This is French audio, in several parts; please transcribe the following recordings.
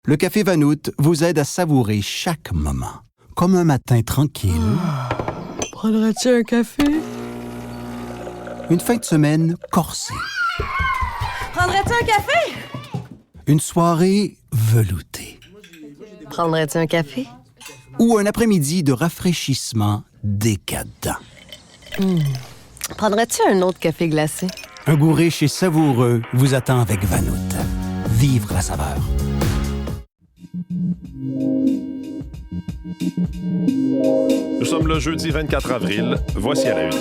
Le Café Vanout vous aide à savourer chaque moment. Comme un matin tranquille. Prendrais-tu un café? Une fin de semaine corsée. Prendrais-tu un café? Une soirée veloutée. Prendrais-tu un café? Ou un après-midi de rafraîchissement décadent. Prendrais-tu un autre café glacé? Un goût riche et savoureux vous attend avec Vanout. Vivre la saveur. Nous sommes le jeudi 24 avril. Voici à la une.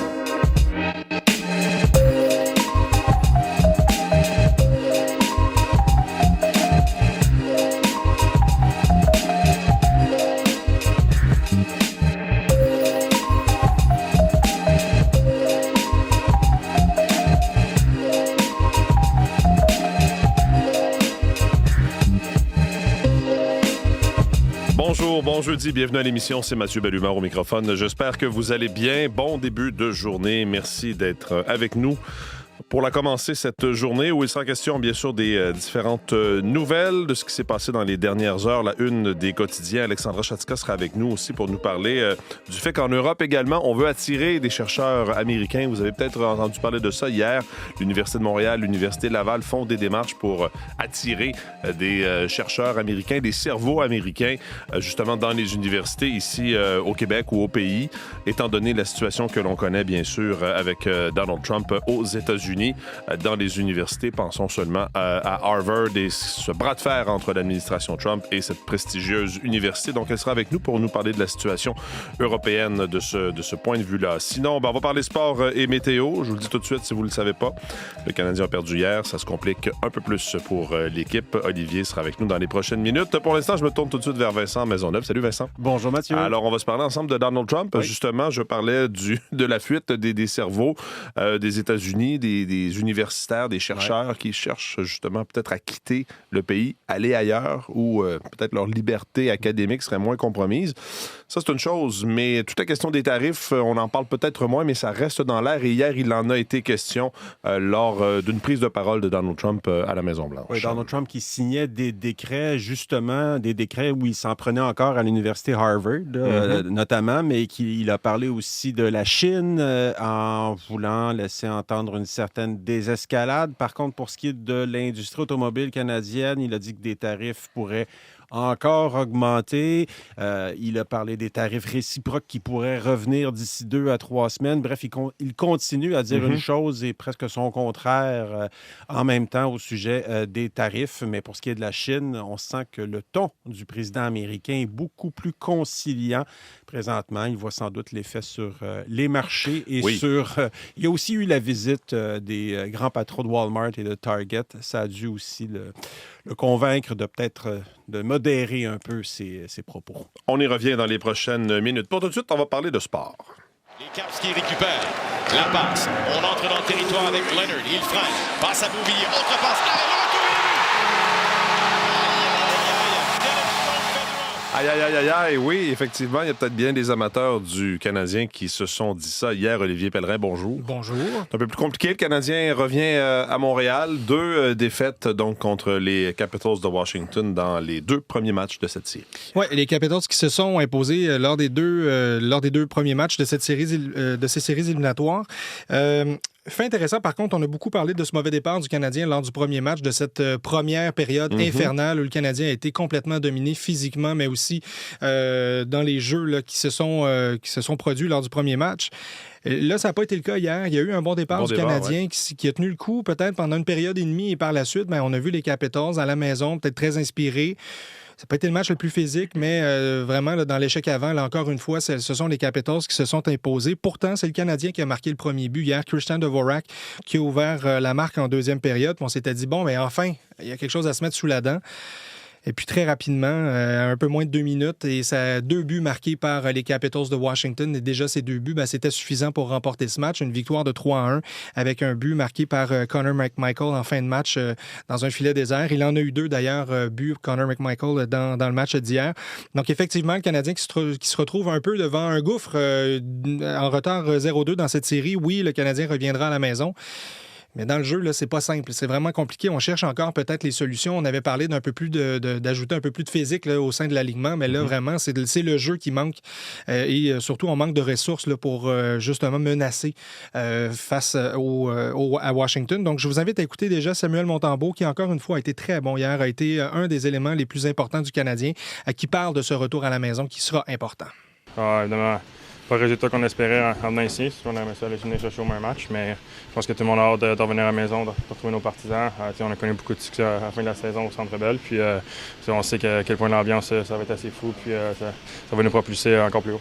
Bonjour, bon jeudi, bienvenue à l'émission, c'est Mathieu Bellumeur au microphone. J'espère que vous allez bien. Bon début de journée, merci d'être avec nous pour la commencer cette journée où il sera question bien sûr des différentes nouvelles de ce qui s'est passé dans les dernières heures. La une des quotidiens, Alexandra Chatzka sera avec nous aussi pour nous parler du fait qu'en Europe également, on veut attirer des chercheurs américains. Vous avez peut-être entendu parler de ça hier. L'Université de Montréal, l'Université Laval font des démarches pour attirer des chercheurs américains, des cerveaux américains, justement dans les universités ici au Québec ou au pays, étant donné la situation que l'on connaît bien sûr avec Donald Trump aux États-Unis. Dans les universités, pensons seulement à Harvard et ce bras de fer entre l'administration Trump et cette prestigieuse université. Donc, elle sera avec nous pour nous parler de la situation européenne de ce point de vue-là. Sinon, on va parler sport et météo. Je vous le dis tout de suite si vous ne le savez pas. Le Canadien a perdu hier. Ça se complique un peu plus pour l'équipe. Olivier sera avec nous dans les prochaines minutes. Pour l'instant, je me tourne tout de suite vers Vincent Maisonneuve. Salut Vincent. Bonjour Mathieu. Alors, on va se parler ensemble de Donald Trump. Oui. Justement, je parlais de la fuite des cerveaux des États-Unis, des universitaires, des chercheurs qui cherchent justement peut-être à quitter le pays, aller ailleurs où peut-être leur liberté académique serait moins compromise. Ça, c'est une chose, mais toute la question des tarifs, on en parle peut-être moins, mais ça reste dans l'air. Et hier, il en a été question lors d'une prise de parole de Donald Trump à la Maison-Blanche. Oui, Donald Trump qui signait des décrets, justement, des décrets où il s'en prenait encore à l'université Harvard, notamment, mais qu'il a parlé aussi de la Chine en voulant laisser entendre une certaine désescalade. Par contre, pour ce qui est de l'industrie automobile canadienne, il a dit que des tarifs pourraient encore augmenter. Il a parlé des tarifs réciproques qui pourraient revenir d'ici 2 à 3 semaines. Bref, il continue à dire une chose et presque son contraire en même temps au sujet des tarifs. Mais pour ce qui est de la Chine, on sent que le ton du président américain est beaucoup plus conciliant présentement. Il voit sans doute l'effet sur les marchés et sur... il y a aussi eu la visite des grands patrons de Walmart et de Target. Ça a dû aussi le convaincre de peut-être de modérer un peu ses propos. On y revient dans les prochaines minutes. Pour tout de suite, on va parler de sport. Les Caps qui récupèrent la passe. On entre dans le territoire avec Leonard. Il freine. Passe à Bouvier. Autre passe. Aïe, oui, effectivement, il y a peut-être bien des amateurs du Canadien qui se sont dit ça hier. Olivier Pellerin, bonjour. Bonjour. C'est un peu plus compliqué. Le Canadien revient à Montréal. 2 défaites donc contre les Capitals de Washington dans les 2 premiers matchs de cette série. Oui, les Capitals qui se sont imposés lors des deux premiers matchs de ces séries éliminatoires. Fait intéressant, par contre, on a beaucoup parlé de ce mauvais départ du Canadien lors du premier match, de cette première période infernale où le Canadien a été complètement dominé physiquement, mais aussi dans les jeux là, qui se sont produits lors du premier match. Là, ça n'a pas été le cas hier. Il y a eu un bon départ du Canadien qui a tenu le coup peut-être pendant une période et demie et par la suite, on a vu les Capitals à la maison, peut-être très inspirés. Ça n'a pas été le match le plus physique, mais vraiment, là, dans l'échec avant, là, encore une fois, ce sont les Capitals qui se sont imposés. Pourtant, c'est le Canadien qui a marqué le premier but hier, Christian Dvorak, qui a ouvert la marque en deuxième période. On s'était dit, enfin, il y a quelque chose à se mettre sous la dent. Et puis très rapidement, un peu moins de 2 minutes, et ça 2 buts marqués par les Capitals de Washington. Et déjà, ces 2 buts, c'était suffisant pour remporter ce match. Une victoire de 3-1 avec un but marqué par Connor McMichael en fin de match dans un filet désert. Il en a eu 2 d'ailleurs, buts Connor McMichael dans le match d'hier. Donc effectivement, le Canadien qui se retrouve un peu devant un gouffre en retard 0-2 dans cette série. Oui, le Canadien reviendra à la maison. Mais dans le jeu, là, c'est pas simple. C'est vraiment compliqué. On cherche encore peut-être les solutions. On avait parlé d'un peu plus d'ajouter un peu plus de physique là, au sein de l'alignement, mais là, vraiment, c'est le jeu qui manque. Et surtout, on manque de ressources là, pour justement menacer face à Washington. Donc, je vous invite à écouter déjà Samuel Montembeault, qui encore une fois a été très bon hier, a été un des éléments les plus importants du Canadien, qui parle de ce retour à la maison qui sera important. Évidemment, pas le résultat qu'on espérait en venant ici. On aimerait ça aller finir chercher au moins un match, mais je pense que tout le monde a hâte de revenir à la maison, de retrouver nos partisans. On a connu beaucoup de succès à la fin de la saison au Centre Bell, puis on sait à quel point l'ambiance ça va être assez fou, puis ça va nous propulser encore plus haut.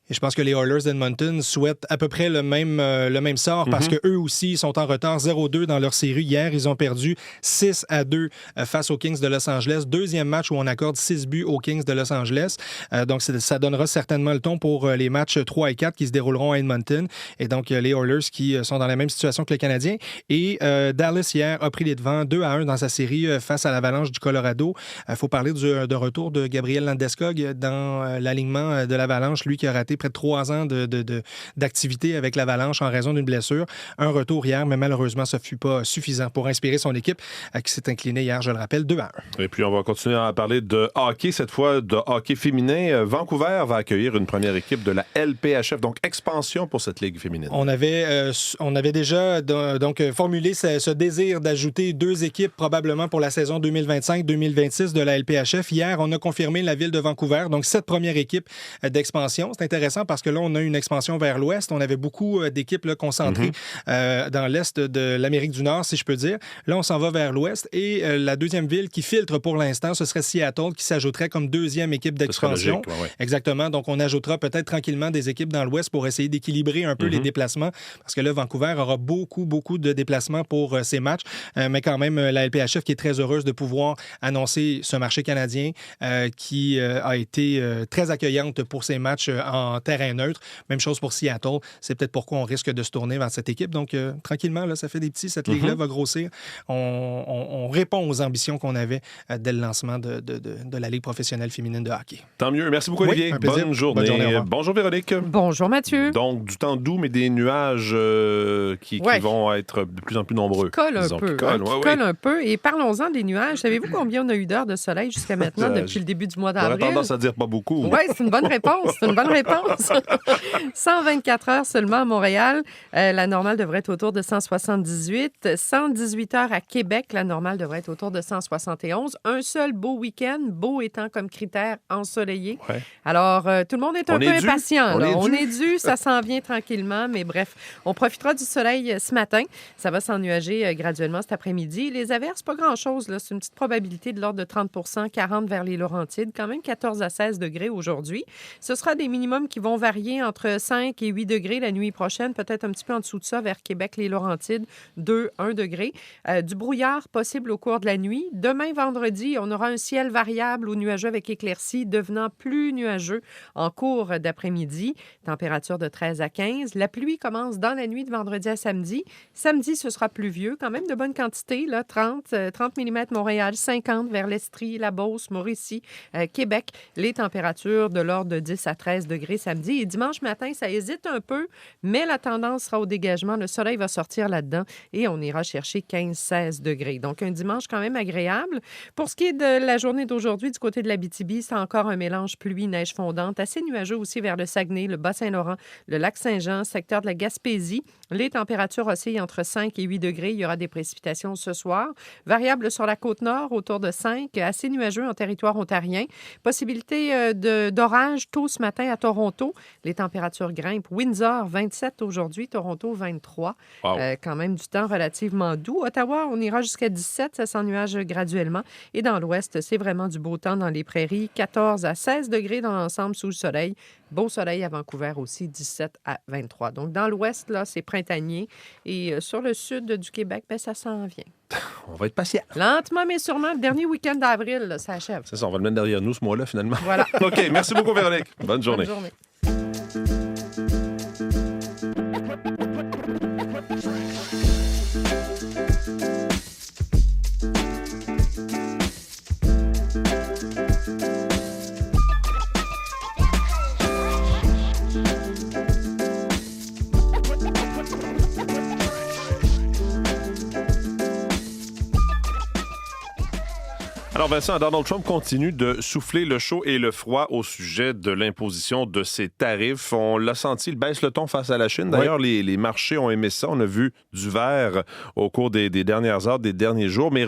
Et je pense que les Oilers d'Edmonton souhaitent à peu près le même sort parce qu'eux aussi sont en retard 0-2 dans leur série. Hier, ils ont perdu 6-2 face aux Kings de Los Angeles. Deuxième match où on accorde 6 buts aux Kings de Los Angeles. Donc, ça donnera certainement le ton pour les matchs 3 et 4 qui se dérouleront à Edmonton. Et donc, les Oilers qui sont dans la même situation que les Canadiens. Et Dallas, hier, a pris les devants 2-1 dans sa série face à l'Avalanche du Colorado. Il faut parler de retour de Gabriel Landeskog dans l'alignement de l'Avalanche, lui qui a raté près de 3 ans d'activité avec l'Avalanche en raison d'une blessure. Un retour hier, mais malheureusement, ça ne fut pas suffisant pour inspirer son équipe qui s'est inclinée hier, je le rappelle, 2-1. Et puis, on va continuer à parler de hockey, cette fois de hockey féminin. Vancouver va accueillir une première équipe de la LPHF, donc expansion pour cette ligue féminine. On avait déjà donc formulé ce désir d'ajouter 2 équipes probablement pour la saison 2025-2026 de la LPHF. Hier, on a confirmé la ville de Vancouver, donc cette première équipe d'expansion. C'est intéressant parce que là, on a une expansion vers l'ouest. On avait beaucoup d'équipes là, concentrées dans l'est de l'Amérique du Nord, si je peux dire. Là, on s'en va vers l'ouest. Et la deuxième ville qui filtre pour l'instant, ce serait Seattle, qui s'ajouterait comme deuxième équipe d'expansion. Logique, ouais. Exactement. Donc, on ajoutera peut-être tranquillement des équipes dans l'ouest pour essayer d'équilibrer un peu les déplacements. Parce que là, Vancouver aura beaucoup de déplacements pour ces matchs. Mais quand même, la LPHF qui est très heureuse de pouvoir annoncer ce marché canadien qui a été très accueillante pour ces matchs en terrain neutre. Même chose pour Seattle. C'est peut-être pourquoi on risque de se tourner vers cette équipe. Donc, tranquillement, là, ça fait des petits. Cette ligue-là va grossir. On répond aux ambitions qu'on avait dès le lancement de la Ligue professionnelle féminine de hockey. Tant mieux. Merci beaucoup, Olivier. Bonne journée. Bonjour, Véronique. Bonjour, Mathieu. Donc, du temps doux, mais des nuages qui vont être de plus en plus nombreux. Qui collent un peu. Et parlons-en des nuages. Savez-vous combien on a eu d'heures de soleil jusqu'à maintenant depuis le début du mois d'avril? J'aurais tendance à dire pas beaucoup. Oui, c'est une bonne réponse. 124 heures seulement à Montréal. La normale devrait être autour de 178. 118 heures à Québec. La normale devrait être autour de 171. Un seul beau week-end, beau étant comme critère ensoleillé. Ouais. Alors, tout le monde est un peu impatient. On est dû, ça s'en vient tranquillement. Mais bref, on profitera du soleil ce matin. Ça va s'ennuager graduellement cet après-midi. Les averses, pas grand-chose. Là. C'est une petite probabilité de l'ordre de 30 40 vers les Laurentides. Quand même 14 à 16 degrés aujourd'hui. Ce sera des minimums qui vont varier entre 5 et 8 degrés la nuit prochaine, peut-être un petit peu en dessous de ça vers Québec, les Laurentides, 2-1 degré. Du brouillard possible au cours de la nuit. Demain, vendredi, on aura un ciel variable ou nuageux avec éclaircies, devenant plus nuageux en cours d'après-midi. Température de 13 à 15. La pluie commence dans la nuit de vendredi à samedi. Samedi, ce sera pluvieux, quand même de bonne quantité, là, 30 mm Montréal, 50 vers l'Estrie, la Beauce, Mauricie, Québec. Les températures de l'ordre de 10 à 13 degrés samedi. Et dimanche matin, ça hésite un peu, mais la tendance sera au dégagement. Le soleil va sortir là-dedans et on ira chercher 15-16 degrés. Donc, un dimanche quand même agréable. Pour ce qui est de la journée d'aujourd'hui, du côté de l'Abitibi, c'est encore un mélange pluie-neige fondante, assez nuageux aussi vers le Saguenay, le Bas-Saint-Laurent, le Lac-Saint-Jean, secteur de la Gaspésie. Les températures oscillent entre 5 et 8 degrés. Il y aura des précipitations ce soir. Variable sur la Côte-Nord, autour de 5, assez nuageux en territoire ontarien. Possibilité d'orage tôt ce matin à Toronto. Les températures grimpent. Windsor, 27 aujourd'hui. Toronto, 23. Wow. Quand même du temps relativement doux. Ottawa, on ira jusqu'à 17. Ça s'ennuage graduellement. Et dans l'ouest, c'est vraiment du beau temps dans les prairies. 14 à 16 degrés dans l'ensemble sous le soleil. Beau soleil à Vancouver aussi, 17 à 23. Donc, dans l'ouest, là, c'est printanier. Et sur le sud du Québec, bien, ça s'en vient. On va être patient. Lentement, mais sûrement. Le dernier week-end d'avril, là, ça achève. C'est ça, on va le mettre derrière nous ce mois-là, finalement. Voilà. OK, merci beaucoup, Véronique. Bonne journée. Bonne journée. Vincent, Donald Trump continue de souffler le chaud et le froid au sujet de l'imposition de ses tarifs. On l'a senti, il baisse le ton face à la Chine. D'ailleurs, les marchés ont aimé ça. On a vu du vert au cours des dernières heures, des derniers jours, mais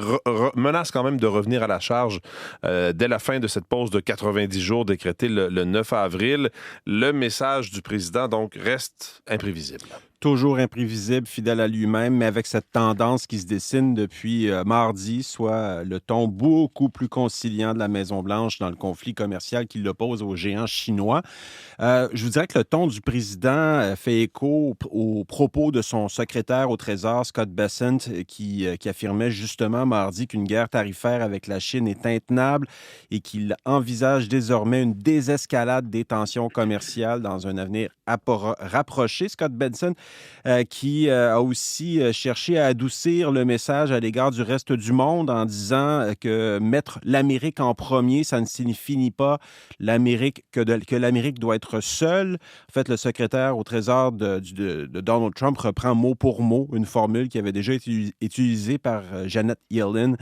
menace quand même de revenir à la charge dès la fin de cette pause de 90 jours décrétée le 9 avril. Le message du président, donc, reste imprévisible. Toujours imprévisible, fidèle à lui-même, mais avec cette tendance qui se dessine depuis mardi, soit le ton beaucoup plus conciliant de la Maison-Blanche dans le conflit commercial qui l'oppose aux géants chinois. Je vous dirais que le ton du président fait écho aux propos de son secrétaire au Trésor, Scott Bessent, qui affirmait justement mardi qu'une guerre tarifaire avec la Chine est intenable et qu'il envisage désormais une désescalade des tensions commerciales dans un avenir rapproché. Scott Bessent qui a aussi cherché à adoucir le message à l'égard du reste du monde en disant que mettre l'Amérique en premier, ça ne signifie pas que l'Amérique doit être seule. En fait, le secrétaire au Trésor de Donald Trump reprend mot pour mot une formule qui avait déjà été utilisée par Janet Yellen,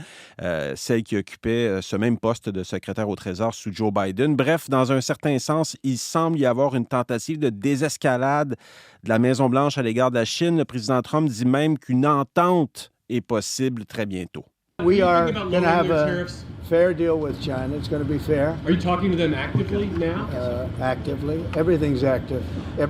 celle qui occupait ce même poste de secrétaire au Trésor sous Joe Biden. Bref, dans un certain sens, il semble y avoir une tentative de désescalade de la Maison-Blanche à l'égard de la Chine. Le président Trump dit même qu'une entente est possible très bientôt. We are going to have a fair deal with China. It's going to be fair. Are you talking to them actively now? Actively. Everything's active.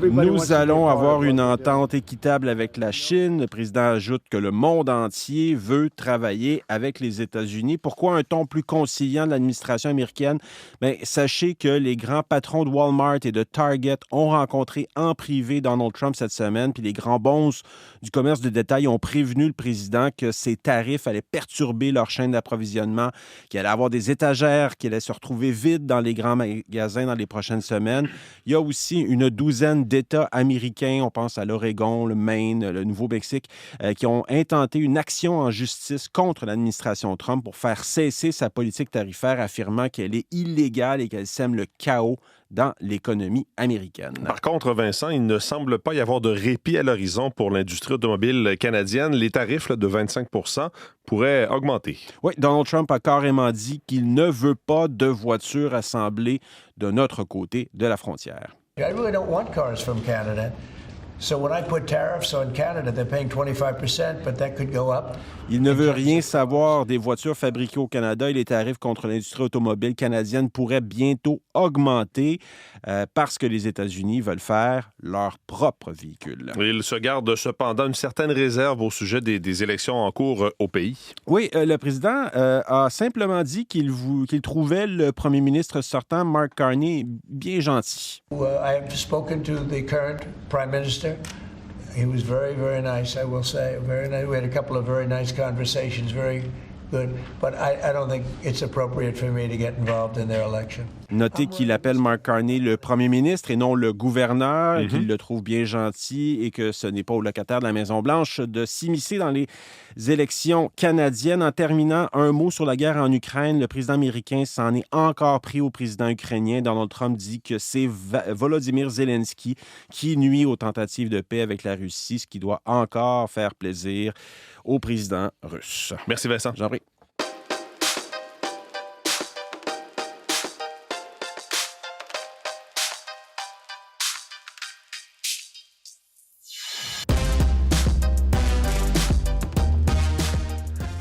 Nous allons avoir une entente équitable avec la Chine. Le président ajoute que le monde entier veut travailler avec les États-Unis. Pourquoi un ton plus conciliant de l'administration américaine? Bien, sachez que les grands patrons de Walmart et de Target ont rencontré en privé Donald Trump cette semaine, puis les grands bonzes du commerce de détail ont prévenu le président que ces tarifs allaient perturber leur chaîne d'approvisionnement, qu'il allait avoir des étagères qui allaient se retrouver vides dans les grands magasins dans les prochaines semaines. Il y a aussi une douzaine d'États américains, on pense à l'Oregon, le Maine, le Nouveau-Mexique, qui ont intenté une action en justice contre l'administration Trump pour faire cesser sa politique tarifaire, affirmant qu'elle est illégale et qu'elle sème le chaos dans l'économie américaine. Par contre, Vincent, il ne semble pas y avoir de répit à l'horizon pour l'industrie automobile canadienne. Les tarifs de 25 % pourraient augmenter. Oui, Donald Trump a carrément dit qu'il ne veut pas de voitures assemblées de notre côté de la frontière. I really don't want cars from Canada. So when I put tariffs on Canada, they're paying 25%, but that could go up. Il ne veut rien savoir des voitures fabriquées au Canada et les tarifs contre l'industrie automobile canadienne pourraient bientôt augmenter parce que les États-Unis veulent faire leur propre véhicule. Il se garde cependant une certaine réserve au sujet des élections en cours au pays. Oui, le président a simplement dit qu'il trouvait le premier ministre sortant, Mark Carney, bien gentil. I have spoken to the current prime minister. He was very, very nice, I will say. Very nice. We had a couple of very nice conversations, very good. But I don't think it's appropriate for me to get involved in their election. Notez qu'il appelle Mark Carney le premier ministre et non le gouverneur, qu'il le trouve bien gentil et que ce n'est pas au locataire de la Maison-Blanche de s'immiscer dans les élections canadiennes. En terminant, un mot sur la guerre en Ukraine. Le président américain s'en est encore pris au président ukrainien. Donald Trump dit que c'est Volodymyr Zelensky qui nuit aux tentatives de paix avec la Russie, ce qui doit encore faire plaisir au président russe. Merci Vincent. J'en prie.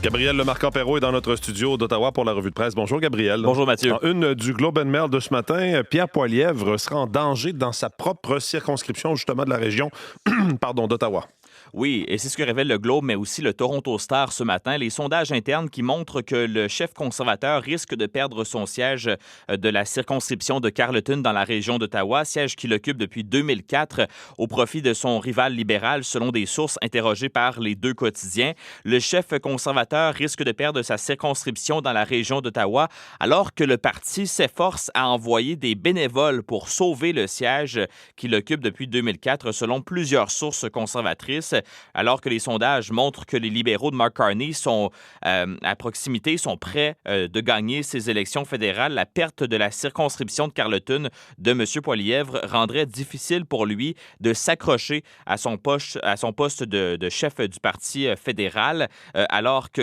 Gabriel Lemarquand-Perrault est dans notre studio d'Ottawa pour la revue de presse. Bonjour, Gabriel. Bonjour, Mathieu. En une du Globe and Mail de ce matin, Pierre Poilievre sera en danger dans sa propre circonscription, justement de la région d'Ottawa. Oui, et c'est ce que révèle le Globe, mais aussi le Toronto Star ce matin. Les sondages internes qui montrent que le chef conservateur risque de perdre son siège de la circonscription de Carleton dans la région d'Ottawa, siège qu'il occupe depuis 2004 au profit de son rival libéral, selon des sources interrogées par les deux quotidiens. Le chef conservateur risque de perdre sa circonscription dans la région d'Ottawa, alors que le parti s'efforce à envoyer des bénévoles pour sauver le siège qu'il occupe depuis 2004, selon plusieurs sources conservatrices. alors que les sondages montrent que les libéraux de Mark Carney sont à proximité, sont prêts de gagner ces élections fédérales. La perte de la circonscription de Carleton de M. Poilievre rendrait difficile pour lui de s'accrocher à son poste de chef du Parti fédéral, alors que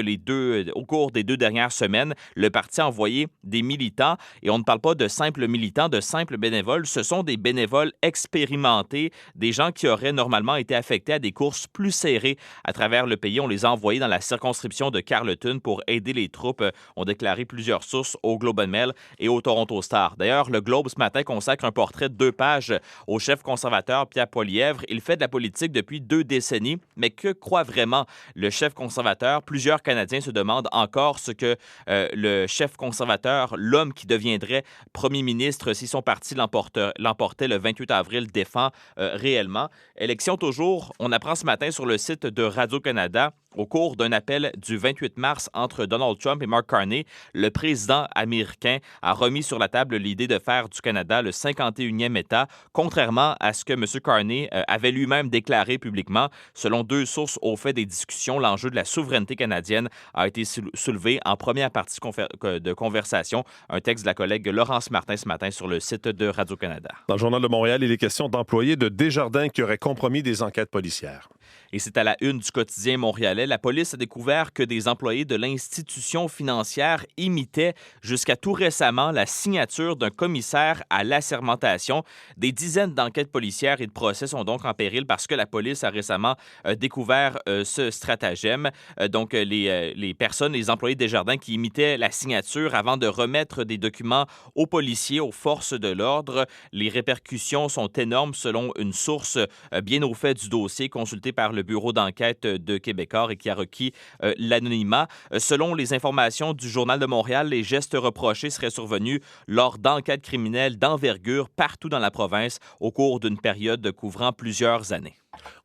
au cours des 2 dernières semaines, le parti a envoyé des militants, et on ne parle pas de simples militants, de simples bénévoles, ce sont des bénévoles expérimentés, des gens qui auraient normalement été affectés à des courses plus serrées à travers le pays. On les a envoyés dans la circonscription de Carleton pour aider les troupes, ont déclaré plusieurs sources au Globe and Mail et au Toronto Star. D'ailleurs, le Globe ce matin consacre un portrait de 2 pages au chef conservateur Pierre Poilievre. Il fait de la politique depuis 2 décennies, mais que croit vraiment le chef conservateur? Plusieurs Canadiens se demandent encore ce que le chef conservateur, l'homme qui deviendrait premier ministre si son parti l'emportait le 28 avril, défend réellement. Élection toujours, on apprend ce matin sur le site de Radio-Canada, au cours d'un appel du 28 mars entre Donald Trump et Mark Carney, le président américain a remis sur la table l'idée de faire du Canada le 51e État, contrairement à ce que M. Carney avait lui-même déclaré publiquement. Selon 2 sources au fait des discussions, l'enjeu de la souveraineté canadienne a été soulevé en première partie de conversation. Un texte de la collègue Laurence Martin ce matin sur le site de Radio-Canada. Dans le Journal de Montréal, il est question d'employés de Desjardins qui auraient compromis des enquêtes policières. Et c'est à la une du quotidien montréalais. La police a découvert que des employés de l'institution financière imitaient jusqu'à tout récemment la signature d'un commissaire à l'assermentation. Des dizaines d'enquêtes policières et de procès sont donc en péril parce que la police a récemment découvert ce stratagème. Donc, les personnes, les employés des Desjardins qui imitaient la signature avant de remettre des documents aux policiers, aux forces de l'ordre. Les répercussions sont énormes selon une source bien au fait du dossier consulté par le bureau d'enquête de Québécois et qui a requis l'anonymat. Selon les informations du Journal de Montréal, les gestes reprochés seraient survenus lors d'enquêtes criminelles d'envergure partout dans la province au cours d'une période couvrant plusieurs années.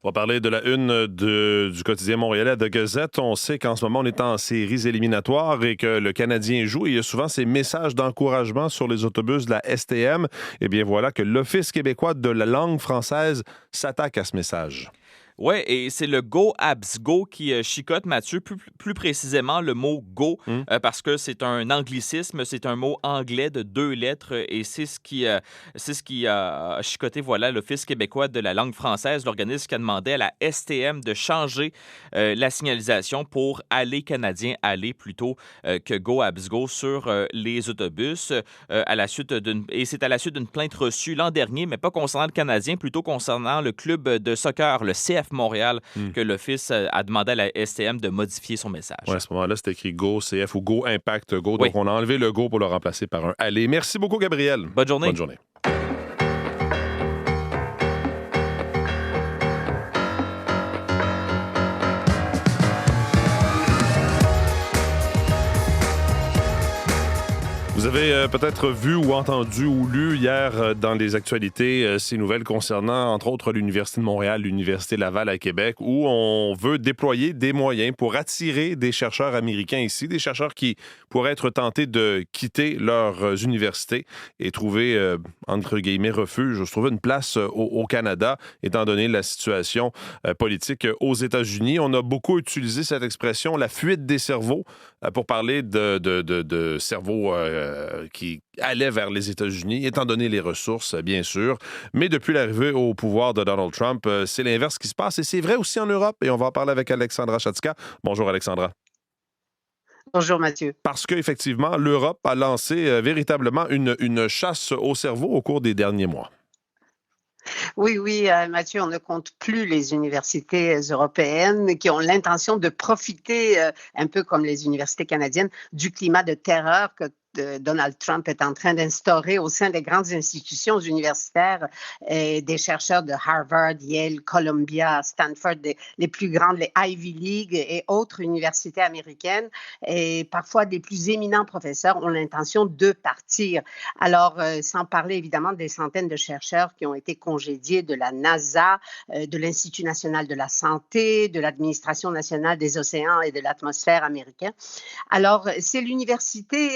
On va parler de la une du quotidien montréalais de Gazette. On sait qu'en ce moment, on est en séries éliminatoires et que le Canadien joue. Et il y a souvent ces messages d'encouragement sur les autobus de la STM. Eh bien, voilà que l'Office québécois de la langue française s'attaque à ce message. Oui, et c'est le Go Abs Go qui chicote, Mathieu, plus précisément le mot Go, parce que c'est un anglicisme, c'est un mot anglais de 2 lettres, et c'est ce qui a chicoté, voilà, l'Office québécois de la langue française, l'organisme qui a demandé à la STM de changer la signalisation pour Aller Canadien Aller plutôt que Go Abs Go sur les autobus, et c'est à la suite d'une plainte reçue l'an dernier, mais pas concernant le Canadien, plutôt concernant le club de soccer, le CF Montréal, que l'Office a demandé à la STM de modifier son message. Ouais, à ce moment-là, c'était écrit Go CF ou Go Impact Go. Donc, on a enlevé le Go pour le remplacer par un Aller. Merci beaucoup, Gabriel. Bonne journée. Bonne journée. Vous avez peut-être vu ou entendu ou lu hier dans les actualités ces nouvelles concernant, entre autres, l'Université de Montréal, l'Université Laval à Québec, où on veut déployer des moyens pour attirer des chercheurs américains ici, des chercheurs qui pourraient être tentés de quitter leurs universités et trouver, entre guillemets, refuge, trouver une place au Canada, étant donné la situation politique aux États-Unis. On a beaucoup utilisé cette expression, la fuite des cerveaux, pour parler de cerveaux qui allaient vers les États-Unis, étant donné les ressources, bien sûr. Mais depuis l'arrivée au pouvoir de Donald Trump, c'est l'inverse qui se passe. Et c'est vrai aussi en Europe. Et on va en parler avec Alexandra Chatzka. Bonjour, Alexandra. Bonjour, Mathieu. Parce qu'effectivement, l'Europe a lancé véritablement une chasse au cerveau au cours des derniers mois. Oui, Mathieu, on ne compte plus les universités européennes qui ont l'intention de profiter, un peu comme les universités canadiennes, du climat de terreur que Donald Trump est en train d'instaurer au sein des grandes institutions universitaires et des chercheurs de Harvard, Yale, Columbia, Stanford, les plus grandes, les Ivy League et autres universités américaines. Et parfois, des plus éminents professeurs ont l'intention de partir. Alors, sans parler évidemment des centaines de chercheurs qui ont été congédiés de la NASA, de l'Institut national de la santé, de l'Administration nationale des océans et de l'atmosphère américaine. Alors, c'est l'université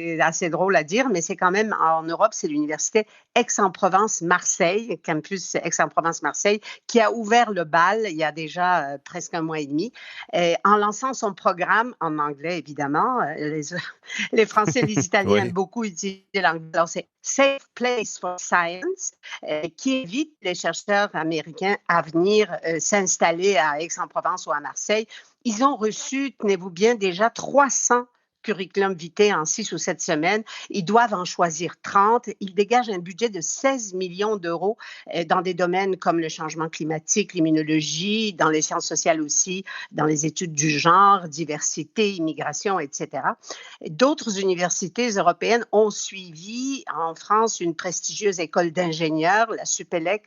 c'est assez drôle à dire, mais c'est quand même, en Europe, c'est l'université Aix-en-Provence-Marseille, campus Aix-en-Provence-Marseille, qui a ouvert le bal il y a déjà presque un mois et demi, en lançant son programme en anglais, évidemment. Les Français et les Italiens aiment beaucoup utiliser l'anglais. Alors, c'est Safe Place for Science, qui invite les chercheurs américains à venir s'installer à Aix-en-Provence ou à Marseille. Ils ont reçu, tenez-vous bien, déjà 300 curriculum vitae en 6 ou 7 semaines. Ils doivent en choisir 30. Ils dégagent un budget de 16 millions d'euros dans des domaines comme le changement climatique, l'immunologie, dans les sciences sociales aussi, dans les études du genre, diversité, immigration, etc. D'autres universités européennes ont suivi. En France, une prestigieuse école d'ingénieurs, la Supélec,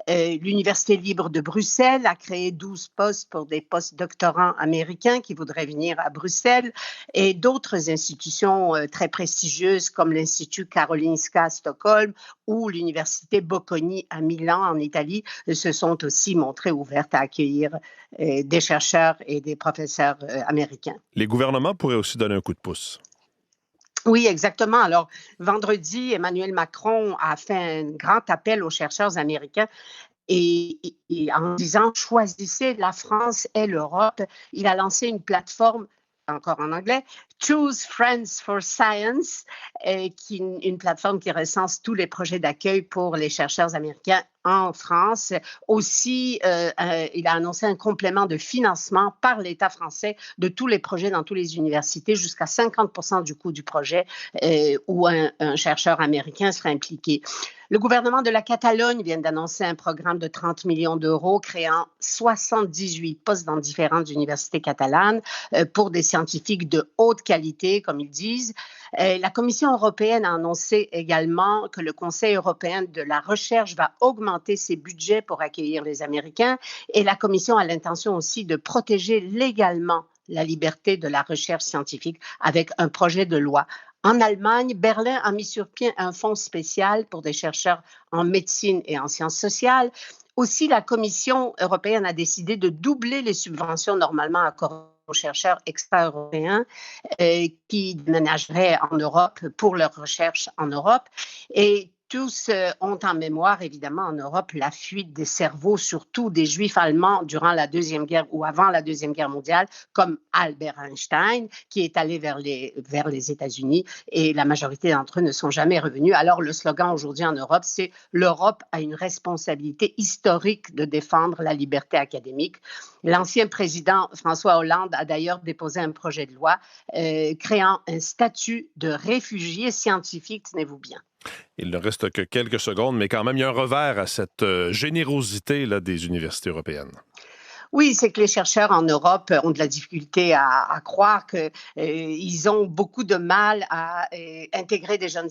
l'Université libre de Bruxelles a créé 12 postes pour des post-doctorants américains qui voudraient venir à Bruxelles, et d'autres institutions très prestigieuses comme l'Institut Karolinska à Stockholm ou l'Université Bocconi à Milan en Italie se sont aussi montrées ouvertes à accueillir des chercheurs et des professeurs américains. Les gouvernements pourraient aussi donner un coup de pouce. Oui, exactement. Alors, vendredi, Emmanuel Macron a fait un grand appel aux chercheurs américains et en disant « Choisissez la France et l'Europe ». Il a lancé une plateforme, encore en anglais, Choose Friends for Science, qui est une plateforme qui recense tous les projets d'accueil pour les chercheurs américains en France. Aussi, il a annoncé un complément de financement par l'État français de tous les projets dans toutes les universités, jusqu'à 50% du coût du projet où un chercheur américain serait impliqué. Le gouvernement de la Catalogne vient d'annoncer un programme de 30 millions d'euros créant 78 postes dans différentes universités catalanes pour des scientifiques de haute qualité, comme ils disent. La Commission européenne a annoncé également que le Conseil européen de la recherche va augmenter ses budgets pour accueillir les Américains, et la Commission a l'intention aussi de protéger légalement la liberté de la recherche scientifique avec un projet de loi. En Allemagne, Berlin a mis sur pied un fonds spécial pour des chercheurs en médecine et en sciences sociales. Aussi, la Commission européenne a décidé de doubler les subventions normalement accordées aux chercheurs extra-européens qui déménageraient en Europe pour leur recherche en Europe. Et tous ont en mémoire, évidemment, en Europe, la fuite des cerveaux, surtout des Juifs allemands durant la Deuxième Guerre ou avant la Deuxième Guerre mondiale, comme Albert Einstein, qui est allé vers les États-Unis, et la majorité d'entre eux ne sont jamais revenus. Alors, le slogan aujourd'hui en Europe, c'est « L'Europe a une responsabilité historique de défendre la liberté académique ». L'ancien président François Hollande a d'ailleurs déposé un projet de loi créant un statut de réfugié scientifique, tenez-vous bien. Il ne reste que quelques secondes, mais quand même, il y a un revers à cette générosité là, des universités européennes. Oui, c'est que les chercheurs en Europe ont de la difficulté à croire qu'ils ont beaucoup de mal à intégrer des jeunes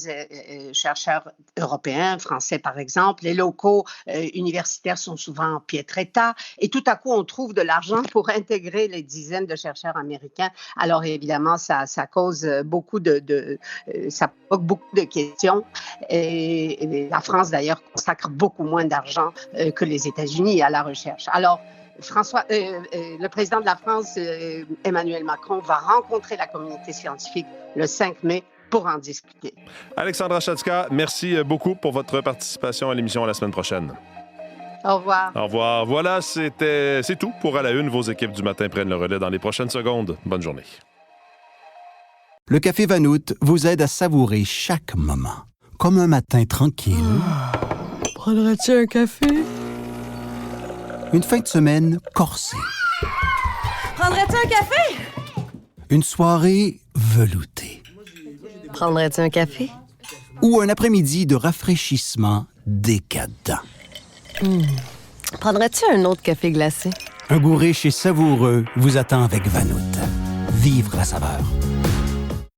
chercheurs européens, français par exemple. Les locaux universitaires sont souvent en piètre état et tout à coup, on trouve de l'argent pour intégrer les dizaines de chercheurs américains. Alors évidemment, ça cause beaucoup ça provoque beaucoup de questions. Et la France, d'ailleurs, consacre beaucoup moins d'argent que les États-Unis à la recherche. Alors, le président de la France, Emmanuel Macron, va rencontrer la communauté scientifique le 5 mai pour en discuter. Alexandra Chatzka, merci beaucoup pour votre participation à l'émission la semaine prochaine. Au revoir. Au revoir. Voilà, c'est tout pour À la Une. Vos équipes du matin prennent le relais dans les prochaines secondes. Bonne journée. Le Café Vanout vous aide à savourer chaque moment. Comme un matin tranquille. Prendrais-tu un café? Une fin de semaine corsée. Prendrais-tu un café? Une soirée veloutée. Prendrais-tu un café? Ou un après-midi de rafraîchissement décadent. Prendrais-tu un autre café glacé? Un goût riche et savoureux vous attend avec Vanout. Vivre la saveur.